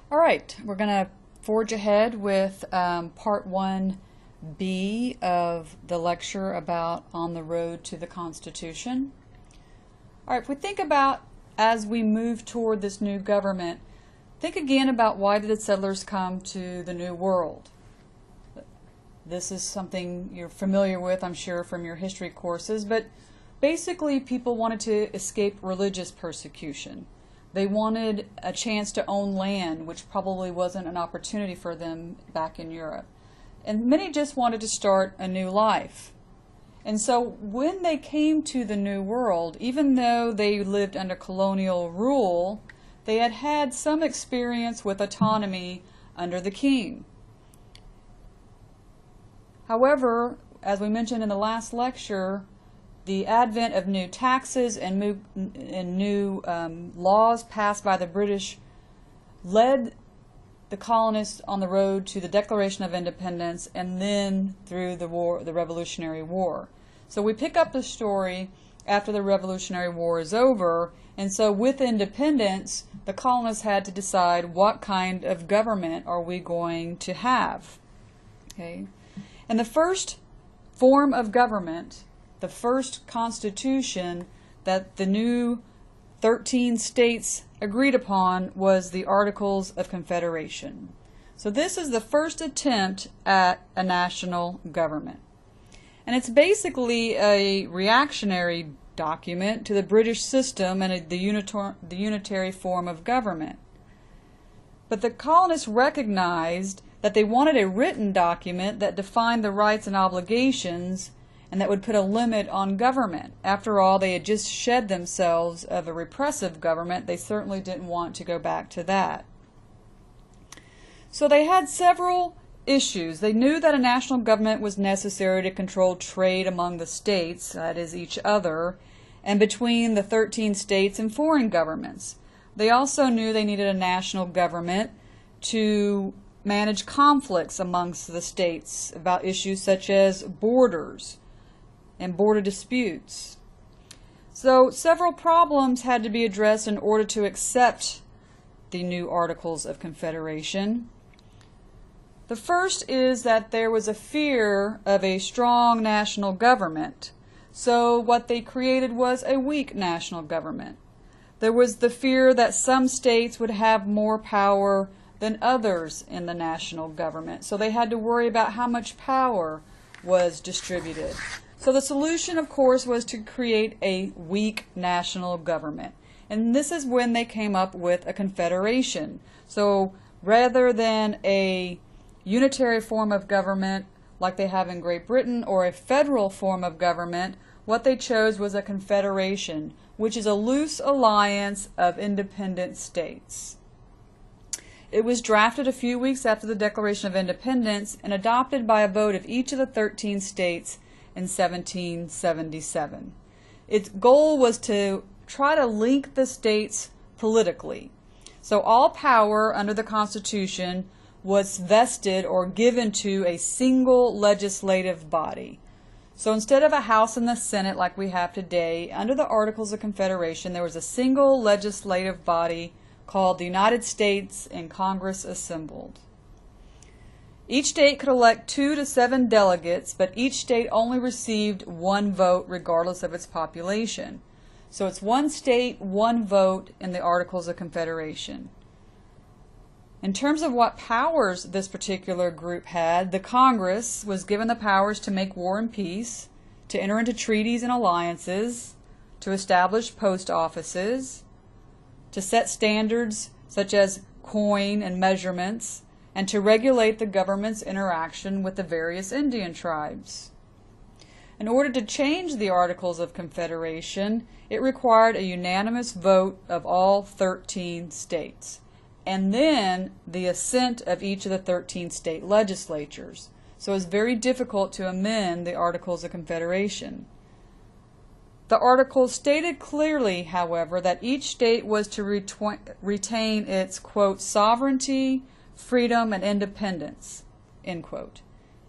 All right, we're going to forge ahead with part 1B of the lecture about On the Road to the Constitution. All right, if we think about as we move toward this new government, think again about why did the settlers come to the New World. This is something you're familiar with, I'm sure, from your history courses, but basically people wanted to escape religious persecution. They wanted a chance to own land, which probably wasn't an opportunity for them back in Europe. And many just wanted to start a new life. And so when they came to the New World, even though they lived under colonial rule, they had had some experience with autonomy under the king. However, as we mentioned in the last lecture, the advent of new taxes and new laws passed by the British led the colonists on the road to the Declaration of Independence and then through the Revolutionary War. So we pick up the story after the Revolutionary War is over, and so with independence, the colonists had to decide what kind of government are we going to have. Okay? And the first form of government, the first constitution that the new 13 states agreed upon was the Articles of Confederation. So this is the first attempt at a national government. And it's basically a reactionary document to the British system and the unitary form of government. But the colonists recognized that they wanted a written document that defined the rights and obligations and that would put a limit on government. After all, they had just shed themselves of a repressive government. They certainly didn't want to go back to that. So they had several issues. They knew that a national government was necessary to control trade among the states, that is, each other, and between the 13 states and foreign governments. They also knew they needed a national government to manage conflicts amongst the states about issues such as borders and border disputes. So several problems had to be addressed in order to accept the new Articles of Confederation. The first is that there was a fear of a strong national government. So what they created was a weak national government. There was the fear that some states would have more power than others in the national government. So they had to worry about how much power was distributed. So the solution, of course, was to create a weak national government. And this is when they came up with a confederation. So rather than a unitary form of government like they have in Great Britain or a federal form of government, what they chose was a confederation, which is a loose alliance of independent states. It was drafted a few weeks after the Declaration of Independence and adopted by a vote of each of the 13 states in 1777. Its goal was to try to link the states politically. So all power under the Constitution was vested or given to a single legislative body. So instead of a House and the Senate like we have today, under the Articles of Confederation there was a single legislative body called the United States and Congress assembled. Each state could elect 2 to 7 delegates, but each state only received 1 vote regardless of its population. So it's 1 state, 1 vote in the Articles of Confederation. In terms of what powers this particular group had, the Congress was given the powers to make war and peace, to enter into treaties and alliances, to establish post offices, to set standards such as coin and measurements, and to regulate the government's interaction with the various Indian tribes. In order to change the Articles of Confederation, it required a unanimous vote of all 13 states, and then the assent of each of the 13 state legislatures. So it's very difficult to amend the Articles of Confederation. The Articles stated clearly, however, that each state was to retain its, quote, sovereignty, freedom, and independence, end quote,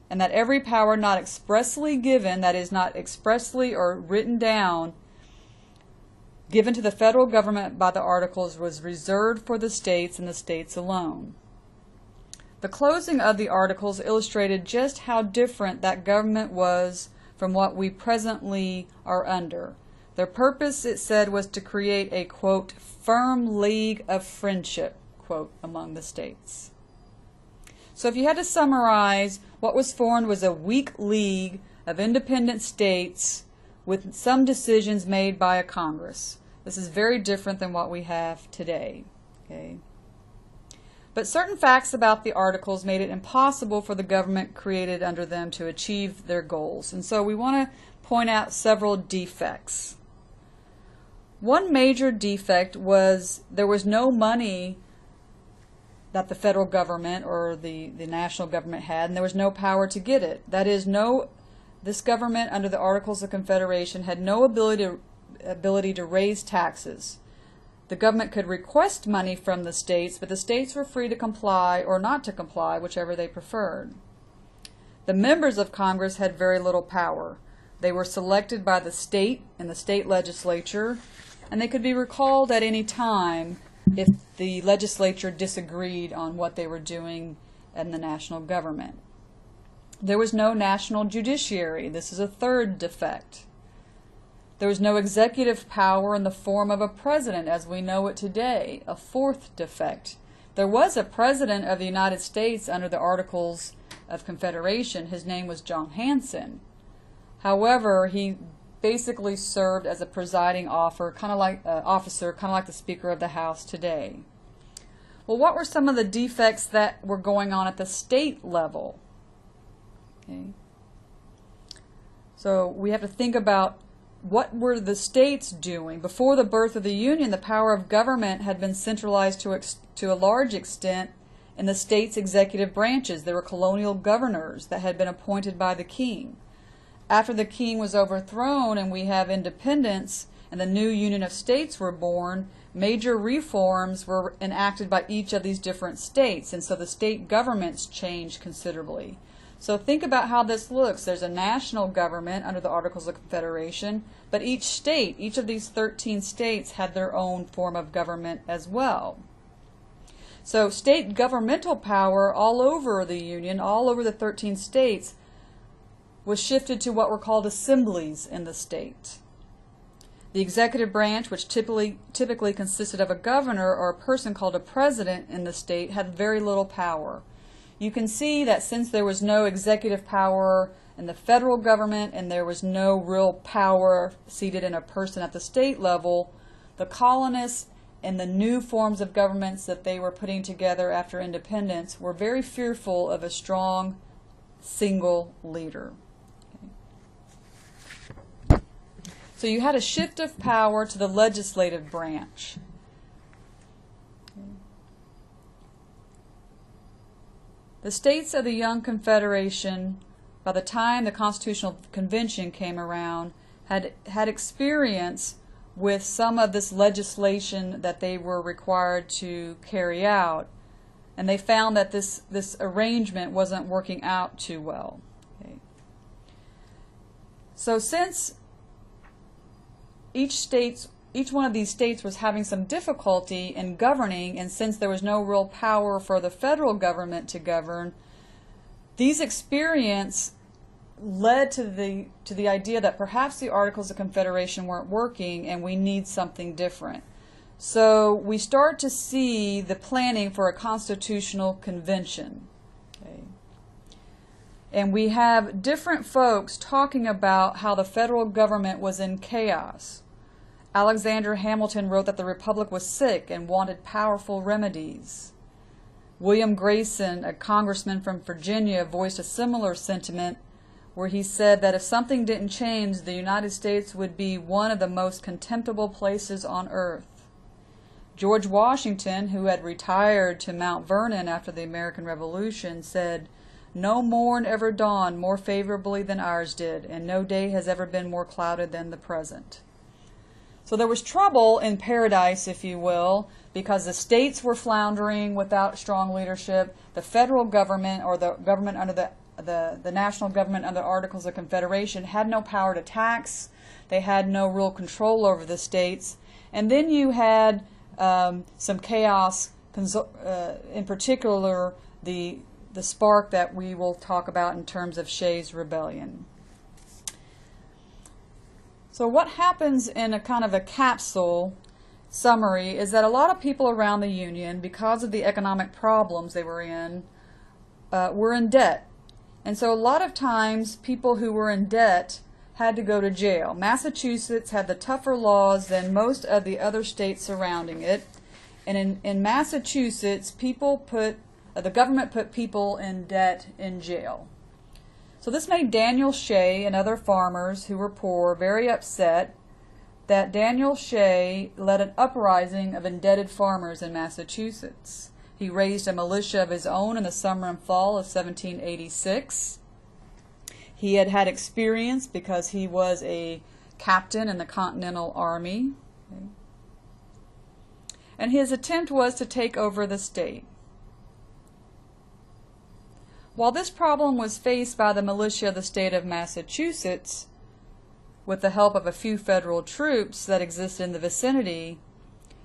and that every power not expressly given, that is, not expressly or written down, given to the federal government by the Articles was reserved for the states and the states alone. The closing of the Articles illustrated just how different that government was from what we presently are under. Their purpose, it said, was to create a, quote, firm league of friendship, quote, among the states. So if you had to summarize, what was formed was a weak league of independent states with some decisions made by a Congress. This is very different than what we have today. Okay? But certain facts about the Articles made it impossible for the government created under them to achieve their goals. And so we want to point out several defects. One major defect was there was no money that the federal government or the national government had, and there was no power to get it. That is, this government under the Articles of Confederation had no ability to raise taxes. The government could request money from the states, but the states were free to comply or not to comply, whichever they preferred. The members of Congress had very little power. They were selected by the state and the state legislature, and they could be recalled at any time if the legislature disagreed on what they were doing in the national government. There was no national judiciary. This is a third defect. There was no executive power in the form of a president as we know it today, a fourth defect. There was a president of the United States under the Articles of Confederation. His name was John Hanson. However, he basically served as a presiding officer, kind of like the Speaker of the House today. Well, what were some of the defects that were going on at the state level? Okay. So we have to think about what were the states doing? Before the birth of the Union, the power of government had been centralized to a large extent in the state's executive branches. There were colonial governors that had been appointed by the king. After the king was overthrown and we have independence and the new Union of States were born, major reforms were enacted by each of these different states, and so the state governments changed considerably. So think about how this looks. There's a national government under the Articles of Confederation, but each state, each of these 13 states had their own form of government as well. So state governmental power all over the Union, all over the 13 states, was shifted to what were called assemblies in the state. The executive branch, which typically consisted of a governor or a person called a president in the state, had very little power. You can see that since there was no executive power in the federal government and there was no real power seated in a person at the state level, the colonists and the new forms of governments that they were putting together after independence were very fearful of a strong single leader. Okay. So you had a shift of power to the legislative branch. The states of the young Confederation, by the time the Constitutional Convention came around, had experience with some of this legislation that they were required to carry out, and they found that this arrangement wasn't working out too well. Okay. So since each one of these states was having some difficulty in governing, and since there was no real power for the federal government to govern, these experience led to the idea that perhaps the Articles of Confederation weren't working and we need something different. So we start to see the planning for a constitutional convention. Okay. And we have different folks talking about how the federal government was in chaos. Alexander Hamilton wrote that the Republic was sick and wanted powerful remedies. William Grayson, a congressman from Virginia, voiced a similar sentiment where he said that if something didn't change, the United States would be one of the most contemptible places on earth. George Washington, who had retired to Mount Vernon after the American Revolution, said, "No morn ever dawned more favorably than ours did, and no day has ever been more clouded than the present." So there was trouble in paradise, if you will, because the states were floundering without strong leadership. The federal government, or the government under the national government under Articles of Confederation, had no power to tax, They had no real control over the states. And then you had some chaos, in particular the spark that we will talk about in terms of Shays' Rebellion. So what happens in a kind of a capsule summary is that a lot of people around the Union, because of the economic problems they were in debt. And so a lot of times people who were in debt had to go to jail. Massachusetts had the tougher laws than most of the other states surrounding it. And in Massachusetts, the government put people in debt in jail. So this made Daniel Shay and other farmers who were poor very upset that Daniel Shay led an uprising of indebted farmers in Massachusetts. He raised a militia of his own in the summer and fall of 1786. He had had experience because he was a captain in the Continental Army. And his attempt was to take over the state. While this problem was faced by the militia of the state of Massachusetts, with the help of a few federal troops that existed in the vicinity,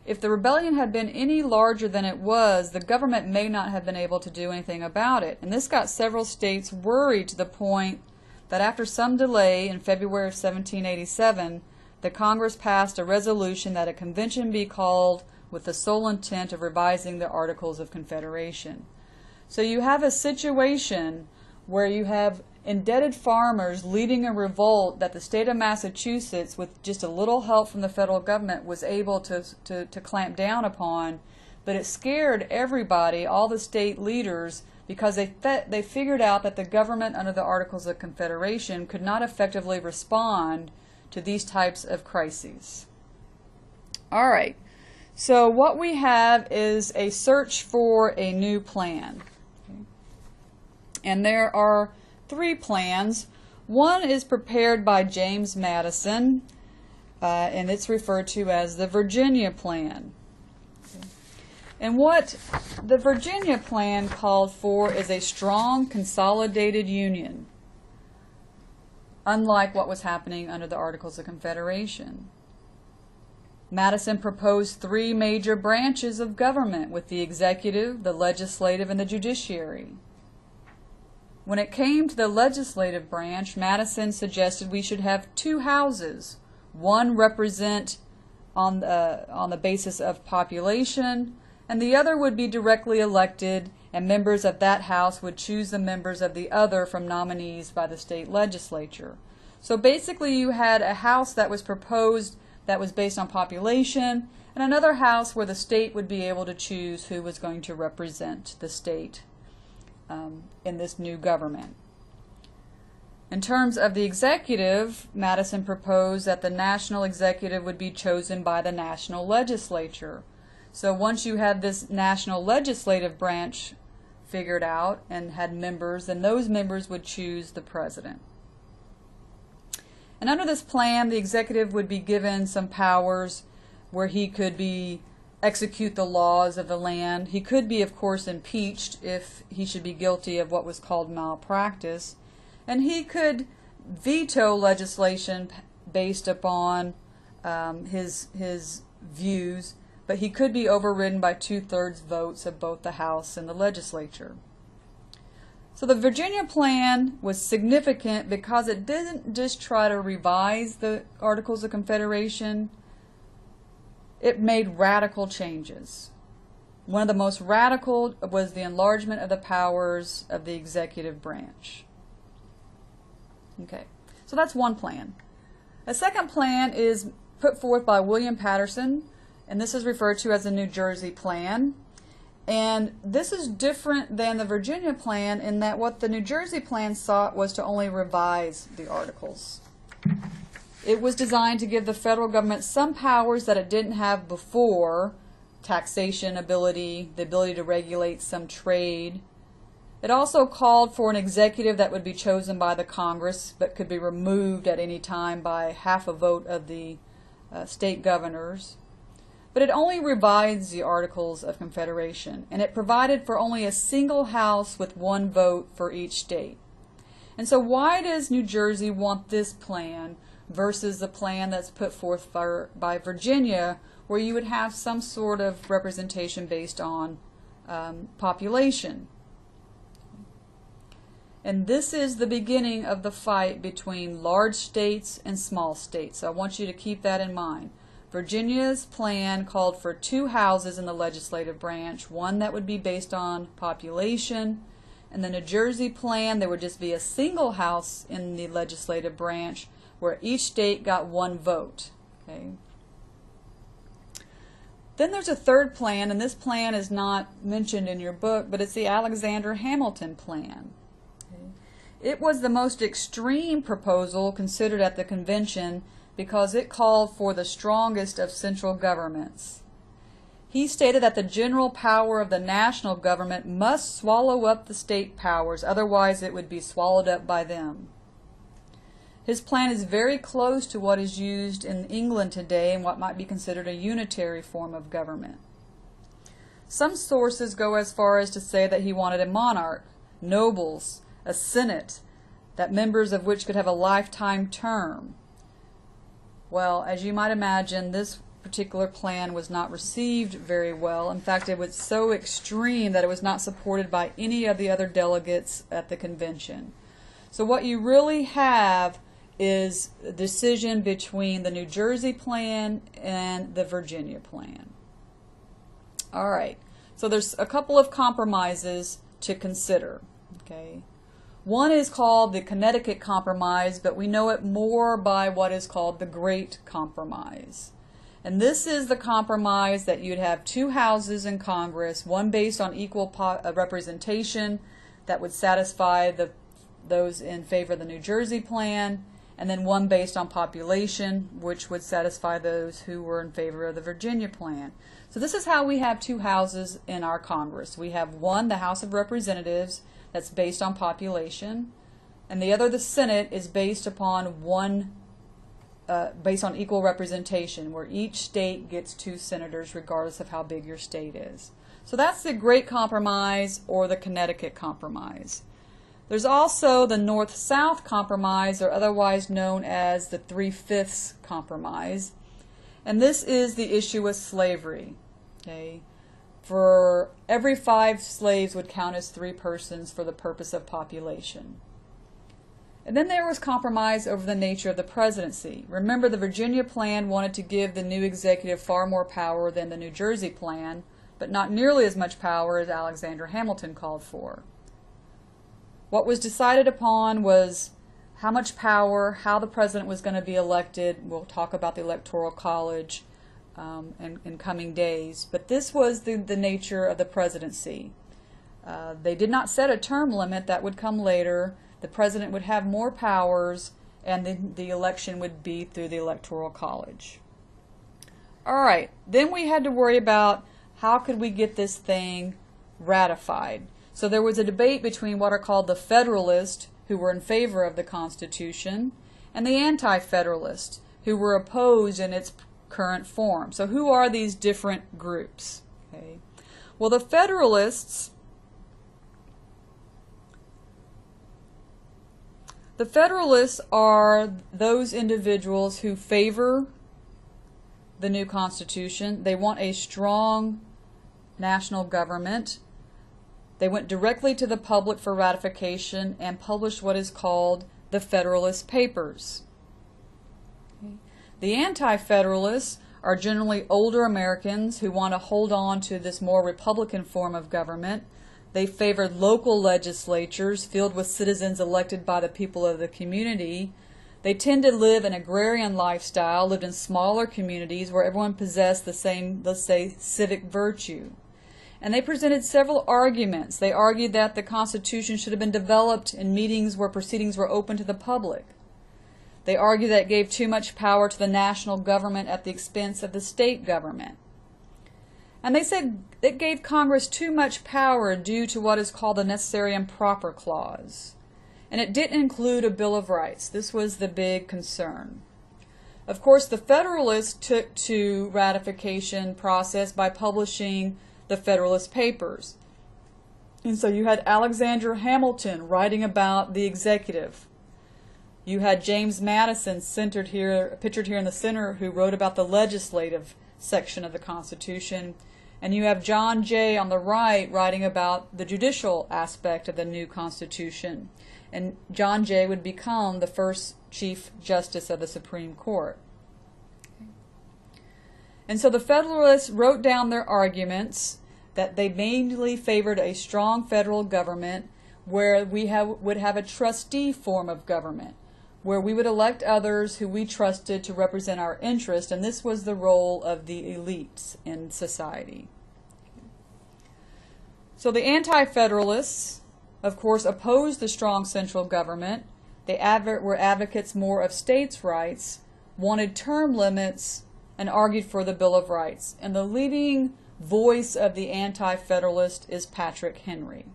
if the rebellion had been any larger than it was, the government may not have been able to do anything about it. And this got several states worried to the point that after some delay in February of 1787, the Congress passed a resolution that a convention be called with the sole intent of revising the Articles of Confederation. So you have a situation where you have indebted farmers leading a revolt that the state of Massachusetts, with just a little help from the federal government, was able to clamp down upon. But it scared everybody, all the state leaders, because they figured out that the government under the Articles of Confederation could not effectively respond to these types of crises. All right, so what we have is a search for a new plan. Okay. And there are 3 plans. One is prepared by James Madison, and it's referred to as the Virginia Plan. Okay. And what the Virginia Plan called for is a strong, consolidated union, unlike what was happening under the Articles of Confederation. Madison proposed 3 major branches of government, with the executive, the legislative, and the judiciary. When it came to the legislative branch, Madison suggested we should have 2 houses. One represent on the basis of population, and the other would be directly elected, and members of that house would choose the members of the other from nominees by the state legislature. So basically you had a house that was proposed that was based on population, and another house where the state would be able to choose who was going to represent the state in this new government. In terms of the executive, Madison proposed that the national executive would be chosen by the national legislature. So once you had this national legislative branch figured out and had members, then those members would choose the president. And under this plan, the executive would be given some powers where he could execute the laws of the land. He could be, of course, impeached if he should be guilty of what was called malpractice. And he could veto legislation based upon his views, but he could be overridden by 2/3 votes of both the House and the legislature. So the Virginia Plan was significant because it didn't just try to revise the Articles of Confederation. It made radical changes. One of the most radical was the enlargement of the powers of the executive branch. Okay, so that's one plan. A second plan is put forth by William Patterson, and this is referred to as the New Jersey Plan. And this is different than the Virginia Plan in that what the New Jersey Plan sought was to only revise the articles. It was designed to give the federal government some powers that it didn't have before: taxation ability, the ability to regulate some trade. It also called for an executive that would be chosen by the Congress but could be removed at any time by half a vote of the state governors. But it only revised the Articles of Confederation, and it provided for only a single house with 1 vote for each state. And so why does New Jersey want this plan versus the plan that's put forth by Virginia, where you would have some sort of representation based on population. And this is the beginning of the fight between large states and small states. So I want you to keep that in mind. Virginia's plan called for 2 houses in the legislative branch, one that would be based on population. And the New Jersey plan, there would just be a single house in the legislative branch where each state got 1 vote. Okay. Then there's a third plan, and this plan is not mentioned in your book, but it's the Alexander Hamilton plan. It was the most extreme proposal considered at the convention because it called for the strongest of central governments. He stated that the general power of the national government must swallow up the state powers, otherwise it would be swallowed up by them. His plan is very close to what is used in England today and what might be considered a unitary form of government. Some sources go as far as to say that he wanted a monarch, nobles, a senate, that members of which could have a lifetime term. Well, as you might imagine, this particular plan was not received very well. In fact, it was so extreme that it was not supported by any of the other delegates at the convention. So what you really have is a decision between the New Jersey plan and the Virginia plan. All right, so there's a couple of compromises to consider. Okay. One is called the Connecticut Compromise, but we know it more by what is called the Great Compromise. And this is the compromise that you'd have 2 houses in Congress, one based on equal representation that would satisfy those in favor of the New Jersey plan, and then one based on population, which would satisfy those who were in favor of the Virginia plan. So this is how we have 2 houses in our Congress. We have one, the House of Representatives, that's based on population, and the other, the Senate, is based upon based on equal representation, where each state gets 2 senators regardless of how big your state is. So that's the Great Compromise or the Connecticut Compromise. There's also the North-South Compromise, or otherwise known as the 3/5 Compromise, and this is the issue with slavery. Okay. For every 5 slaves would count as 3 persons for the purpose of population. And then there was compromise over the nature of the presidency. Remember, the Virginia plan wanted to give the new executive far more power than the New Jersey plan, but not nearly as much power as Alexander Hamilton called for. What was decided upon was how much power, how the president was going to be elected. We'll talk about the Electoral College in coming days, but this was the nature of the presidency. They did not set a term limit. That would come later. The president would have more powers, and the election would be through the Electoral College. All right, then we had to worry about how could we get this thing ratified. So there was a debate between what are called the Federalists, who were in favor of the Constitution, and the Anti-Federalists, who were opposed in its current form. So who are these different groups? Okay. Well, the Federalists are those individuals who favor the new Constitution. They want a strong national government. They went directly to the public for ratification and published what is called the Federalist Papers. Okay. The Anti-Federalists are generally older Americans who want to hold on to this more Republican form of government. They favored local legislatures filled with citizens elected by the people of the community. They tend to live an agrarian lifestyle, lived in smaller communities where everyone possessed the same, let's say, civic virtue. And they presented several arguments. They argued that the Constitution should have been developed in meetings where proceedings were open to the public. They argued that it gave too much power to the national government at the expense of the state government. And they said it gave Congress too much power due to what is called the Necessary and Proper Clause. And it didn't include a Bill of Rights. This was the big concern. Of course, the Federalists took to ratification process by publishing the Federalist Papers. And so you had Alexander Hamilton writing about the executive. You had James Madison pictured here in the center, who wrote about the legislative section of the Constitution. And you have John Jay on the right writing about the judicial aspect of the new Constitution. And John Jay would become the first Chief Justice of the Supreme Court. And so the Federalists wrote down their arguments that they mainly favored a strong federal government where we would have a trustee form of government, where we would elect others who we trusted to represent our interest, and this was the role of the elites in society. So the Anti-Federalists, of course, opposed the strong central government. They were advocates more of states' rights, wanted term limits, and argued for the Bill of Rights. And the leading voice of the Anti-Federalist is Patrick Henry.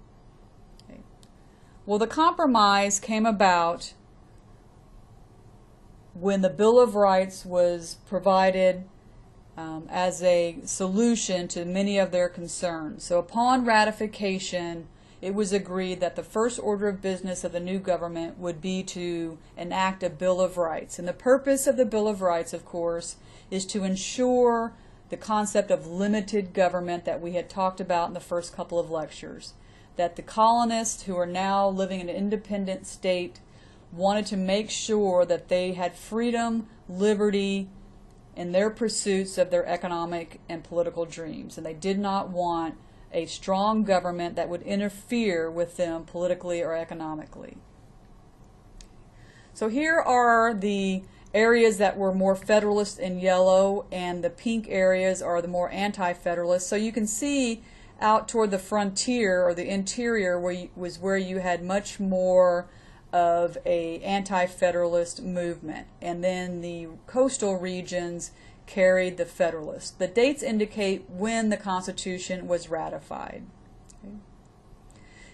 Okay. Well, the compromise came about when the Bill of Rights was provided as a solution to many of their concerns. So upon ratification, it was agreed that the first order of business of the new government would be to enact a Bill of Rights. And the purpose of the Bill of Rights, of course, is to ensure the concept of limited government that we had talked about in the first couple of lectures. That the colonists who are now living in an independent state wanted to make sure that they had freedom, liberty, in their pursuits of their economic and political dreams. And they did not want a strong government that would interfere with them politically or economically. So here are the areas that were more Federalist in yellow, and the pink areas are the more Anti-Federalist. So you can see out toward the frontier or the interior was where you had much more of a Anti-Federalist movement, and then the coastal regions carried the Federalists. The dates indicate when the Constitution was ratified. Okay.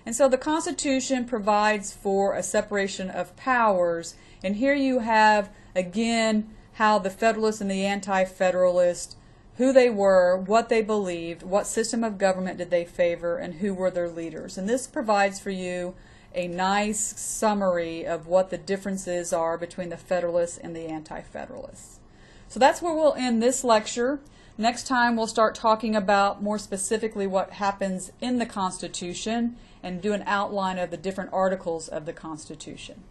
And so the Constitution provides for a separation of powers, and here you have again how the Federalists and the Anti-Federalists, who they were, what they believed, what system of government did they favor, and who were their leaders. And this provides for you a nice summary of what the differences are between the Federalists and the Anti-Federalists. So that's where we'll end this lecture. Next time we'll start talking about more specifically what happens in the Constitution and do an outline of the different articles of the Constitution.